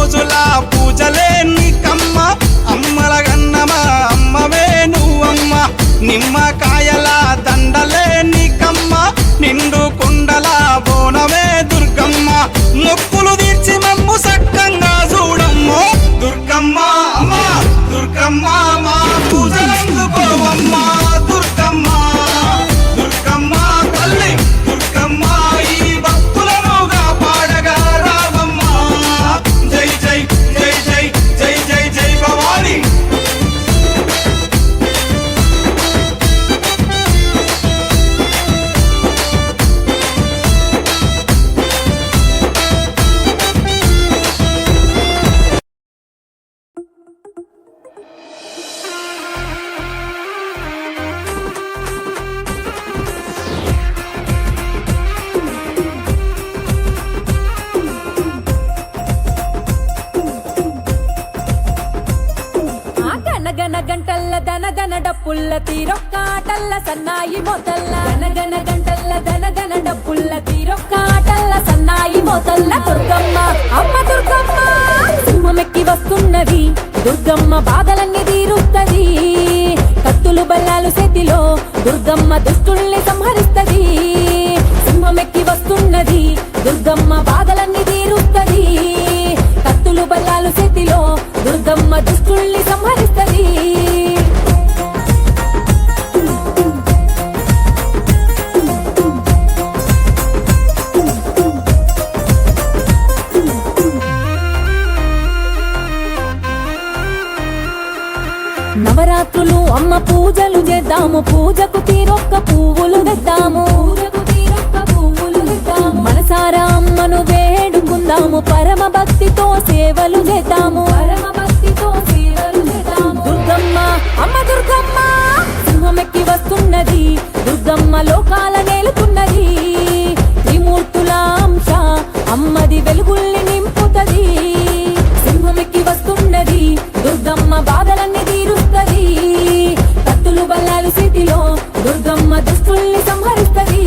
రోజుల పూజలే నీకమ్మ అమ్మల గన్నమా అమ్మవే నువ్వమ్మ నిమ్మకాయల దండలే నీకమ్మ నిండు కుండల బోనమే దుర్గమ్మ మొక్కులు తీర్చి మమ్ము సక్కంగా చూడమ్మో దుర్గమ్మ అమ్మ దుర్గమ్మ మా పూజలందుకోవమ్మ దుర్గమ్మ దుర్గమ్మ తల్లి దుర్గమ్మ ఈ భక్తులను కాపాడగా రావమ్మ జై జై జై జై జై జై జై భవాని గంటల్ల దనదన డప్పుల్ల తీరొక్కాటల్ల సన్నాయి మోతల్ల గనగన గంటల్ల దనదన డప్పుల్ల తీరొక్కాటల్ల సన్నాయి మోతల్ల దుర్గమ్మ అమ్మ దుర్గమ్మ సింహమెక్కి వస్తున్నది దుర్గమ్మ బాధలన్నీ తీరుస్తది కత్తులు బల్లాలు చేతిలో దుర్గమ్మ దుష్టుల్ని సంహరిస్తది సింహమెక్కి వస్తున్నది దుర్గమ్మ బాధలన్నీ తీరుస్తది కత్తులు బల్లాలు చేతిలో దుర్గమ్మ దుష్టుల్ని సంహరిస్తది నవరాత్రులు అమ్మ పూజలు చేద్దాము పూజకు తీరొక్క పువ్వులు తెద్దాము మనసారా అమ్మను వేడుకుందాము పరమ భక్తితో సేవలు చేద్దాము దుర్గమ్మ అమ్మ దుర్గమ్మ సింహమెక్కి వస్తున్నది దుర్గమ్మ లోకాల నేలుతున్నది త్రిమూర్తుల అంశ అమ్మది వెలుగుల్ని నింపుతది సింహమెక్కి వస్తున్నది దుర్గమ్మ బాధలన్నీ తీరుస్తది కత్తులు బల్లాలు చేతిలో దుర్గమ్మ దుష్టుల్ని సంహరిస్తది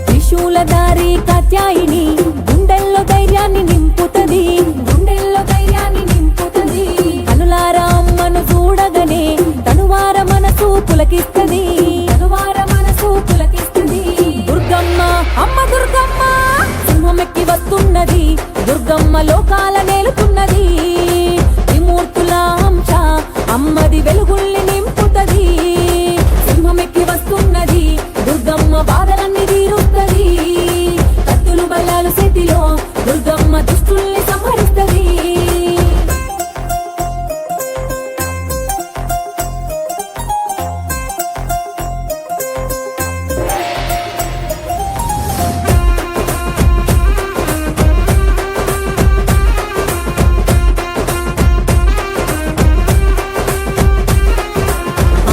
త్రిశూలధారి కాత్యాయిని గుండెల్లో ధైర్యాన్ని నింపుతది కనులారా అమ్మను చూడగనే తనువార మనసు పులకిస్తది దుర్గమ్మ అమ్మ దుర్గమ్మ సింహమెక్కి వస్తున్నది దుర్గమ్మ లోకాల నేలుతున్నది త్రిమూర్తుల అంశ అమ్మది వెలుగుల్ని నింపుతది సింహమెక్కి వస్తున్నది దుర్గమ్మ బాధలన్నీ తీరుస్తది కత్తులు బల్లాలు చేతిలో దుర్గమ్మ దుష్టుల్ని సంహరిస్తది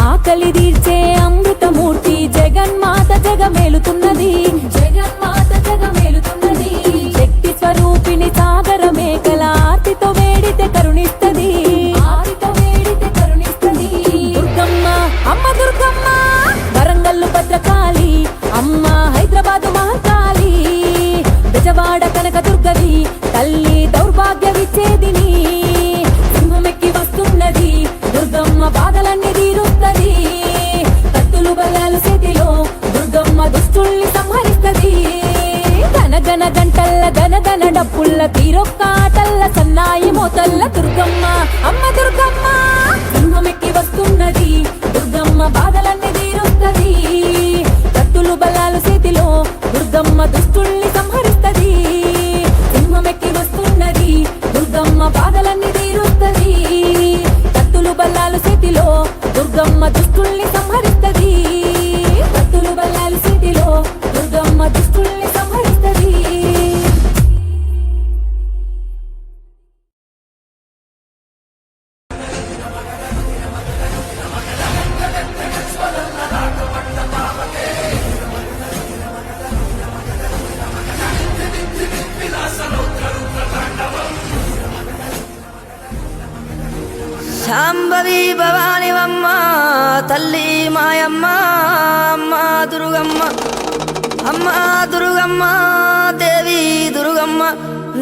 ఆకలి తీర్చే అమృతమూర్తి జగన్మాత జగమేలుతున్నది శక్తి స్వరూపిణి సాగర మేకల ఆర్తితో వేడితే కరుణిస్తది దుర్గమ్మ అమ్మ దుర్గమ్మ వరంగల్లు భద్రకాళి అమ్మ హైదరాబాదు మహంకాళి బెజవాడ కనక దుర్గవి తల్లి దౌర్భాగ్య విచ్ఛేదిని సింహమెక్కి వస్తున్నది దుర్గమ్మ బాధలన్నీ తీరుస్తది కత్తులు బల్లాలు చేతిలో దుర్గమ్మ దుష్టుల్ని సంహరిస్తది గనగన గంటల్ల గనగన డప్పుల్ల తీరొక్కాటల్ల సన్నాయి మోతల్ల దుర్గమ్మ అమ్మ దుర్గమ్మ సింహమెక్కి వస్తున్నది దుర్గమ్మ బాధలన్నీ తీరుస్తది కత్తులు బల్లాలు చేతిలో దుర్గమ్మ దుష్టుల్ని సంహరిస్తది సింహమెక్కి వస్తున్నది దుర్గమ్మ బాధలన్నీ తీరుస్తది కత్తులు బల్లాలు చేతిలో దుర్గమ్మ దుష్టుల్ని సంహరిస్తది కత్తులు బల్లాలు చేతిలో దుర్గమ్మ దుష్టుల్ని సంహరిస్తది శాంభవి భవానివమ్మ తల్లి మాయమ్మ అమ్మ దుర్గమ్మ అమ్మ దుర్గమ్మ దేవి దుర్గమ్మ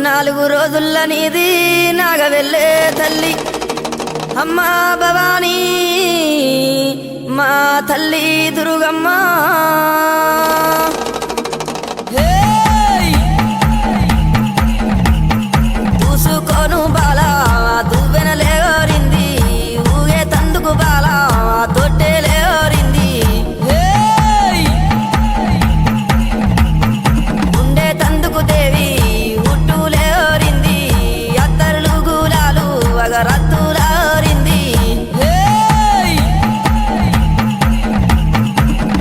4 రోజుల నీది నాగవెల్లే తల్లి అమ్మ భవానీ మా తల్లి దుర్గమ్మ చూసుకోను బాలా దువ్వెనలేరింది ఊగే తందుకు బాలా తొట్టెలేరింది ఉండే తందుకు దేవి ఉట్టులేరింది అత్తరులు గులాలు అగరత్తులారింది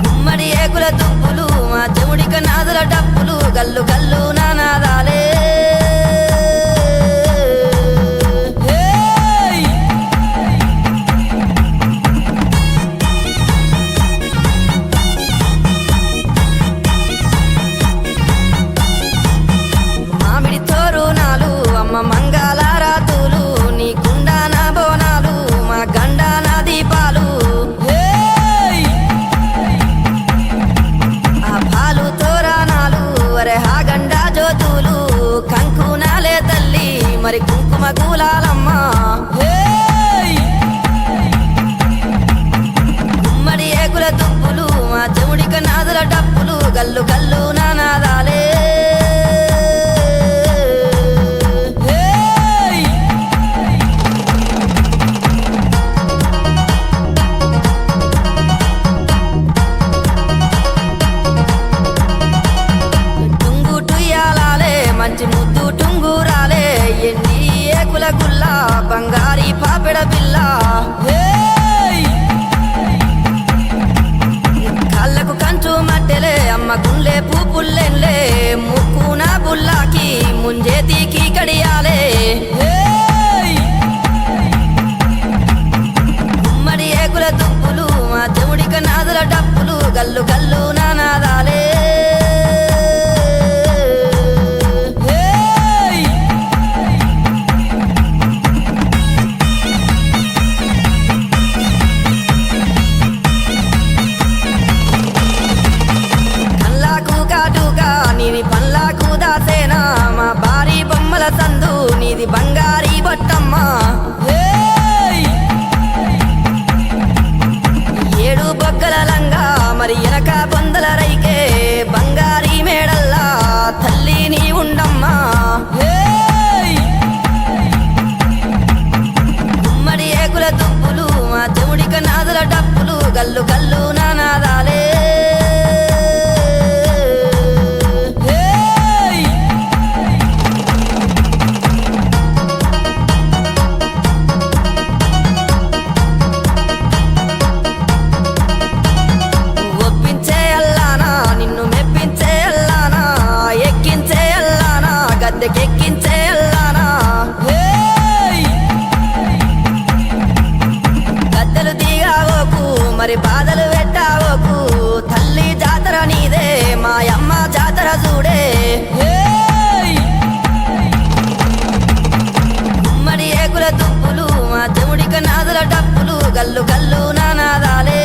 గుమ్మడి ఏకుల దుప్పులు మా చెముడిక నాదుల డప్పులు గల్లు గల్లు నానాదాలే మంగళారాతులు నీ కుండాన బోనాలు మా గండాన దీపాలు ఆ పాలు తోరణాలు అరే హా గండా జ్యోతులు కంకునాలే తల్లి మరి కుంకుమ కూలాలమ్మ గుమ్మడి ఏకుల దుప్పులు మా చెముడిక నాదుల డప్పులు గల్లు గల్లు నానాదాలే మంచి ముద్దు టుంగురాలే ఎన్ని ఏకుల గుల్ల బంగారీ పాపెడ బిల్ల కళ్ళకు కంచు మట్టెలే అమ్మ గుండె పూపుల్లెన్లే ముక్కున బుల్లాకి ముంజేతికి కడియాలే గుమ్మడి ఏకుల దుప్పులు మా చెముడిక నాదుల డప్పులు గల్లు గల్లు నానాదాలే నీది పల్లాకు దాసేనా మా భారీ బొమ్మల సందు నీది బంగారీ బొట్టమ్మ 7 బొగ్గల లంగా మరి ఎనక బొందల రైకే బంగారీ మేడల్లా తల్లి నీ ఉండమ్మా గుమ్మడి ఏకుల దుప్పులు మా చెముడిక నాదుల డప్పులు గల్లు గల్లు నానాదాలే ఎక్కించే అల్లానా గద్దెలు దిగావోకు మరి బాధలు పెట్టావోకు తల్లి జాతర నీదే మాయమ్మ జాతర చూడే గుమ్మడి ఏకుల దుప్పులు మా చెముడిక నాదుల డప్పులు గల్లు గల్లు నానాదాలే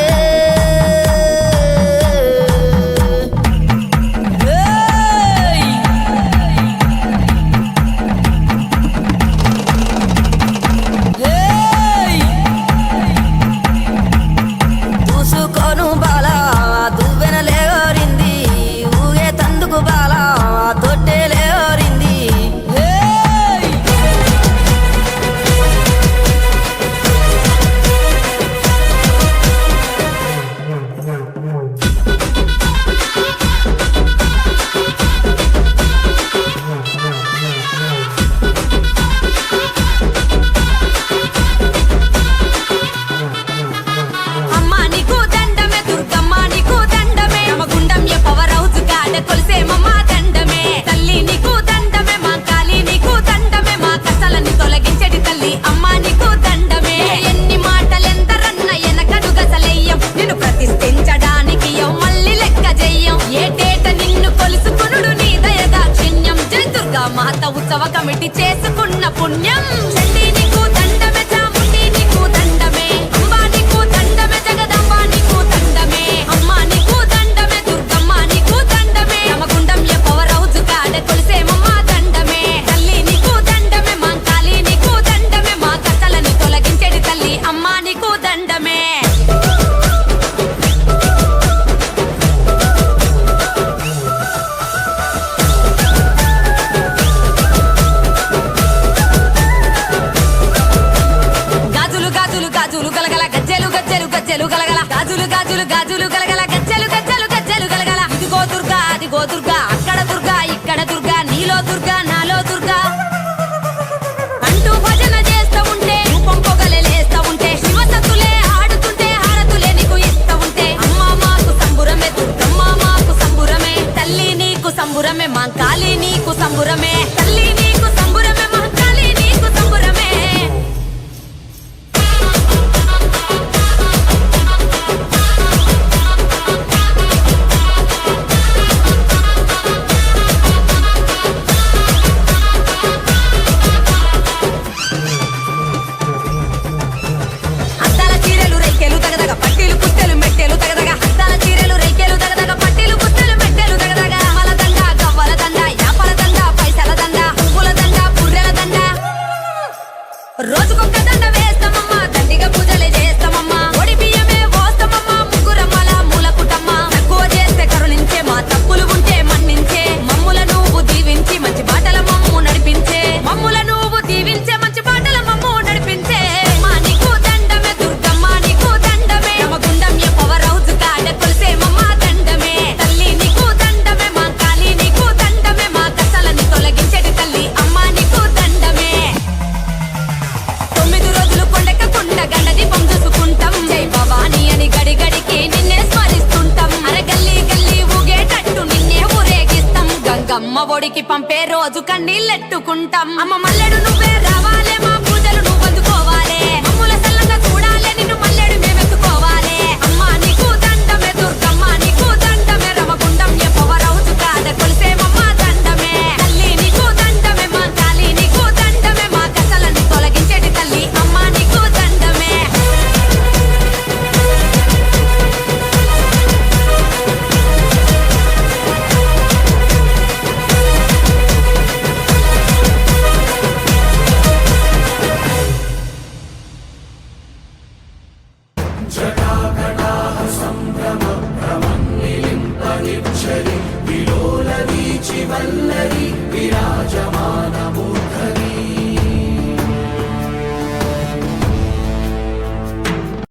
ఉత్సవ కమిటీ చేసుకున్న పుణ్యం చండి నీకు దండమే చాముండి నీకు దండమే గజ్జెలు గలగల గాజులు గాజులు గాజులు గలగల గజ్జెలు గజ్జెలు గజ్జెలు గలగల ఇదిగో దుర్గా అదిగో దుర్గా అక్కడ దుర్గా ఇక్కడ దుర్గా నీలో దుర్గా నాలో దుర్గా అంటూ భజన చేస్తా ఉంటే రూపం పొగలేస్తా ఉంటే శివసత్తులే ఆడుతుంటే హారతులే నీకు ఇస్తా ఉంటే అమ్మ మాకు సంబురమే దుర్గమ్మ మాకు సంబురమే తల్లి నీకు సంబురమే మా కాళీ నీకు సంబురమే తల్లి నీకు సంబురమే మా కాళీ నీకు సంబురమే అద్దాల చీరలు రైకెలు తగదగ పట్టీలు పుట్టెలు మెట్టెలు తగదగ అద్దాల చీరలు రైకెలు తగదగ పట్టీలు పుట్టెలు మెట్టెలు తగదగ అమల దండ గవ్వల దండ యాపల దండ పైసల దండ పువ్వుల దండ పుర్రెల దండ రోజుకొక్క దండ వేస్తామమ్మ దండిగా పూజలే చేస్తామమ్మ ఒడి బియ్యమే పోస్తామమ్మ ముగ్గురమ్మల మూల కుటమ్మ తక్కువ చేస్తే కరుణించే మా తప్పులు ఉంటే మన్నించే మమ్ముల నువ్వు దీవించి మంచి బాటల మమ్ము నడిపించే మమ్ముల నువ్వు దీవించే మంచి బాటల మమ్ము నడిపించే మా నీకు దండమే దుర్గమ్మ నీకు దండమే నమగుండం పవర్ హౌస్ కాడ కొలిసే మమ్మ దండమే తల్లి నీకు దండమే మా కాళీ నీకు దండమే మా కష్టాలని తొలగించేటి తల్లి అమ్మ నీకు దండమే 9 రోజులు కొండెక్కకుండా గండ దీపం చూసుకుంటాం జై భవాని అని గడి గడికి నిన్నే స్మరిస్తుంటాం అరే గల్లీ గల్లీ ఊగేటట్టు నిన్నే ఊరేగిస్తాం గంగమ్మ ఒడికి పంపే రోజు కన్నీళ్ళెట్టుకుంటాం అమ్మ మల్లెడు నువ్వే రావాలే మా పూజలు నువ్వు అందుకోవాలే మమ్ముల సల్లంగా చూడాలే నిన్ను మల్లెడు మేమెత్తుకోవాలే అమ్మ నీకు దండమే దుర్గమ్మ నీకు దండమే రమగుండం పవర్ హౌస్ కాద కొలిసే మమ్మ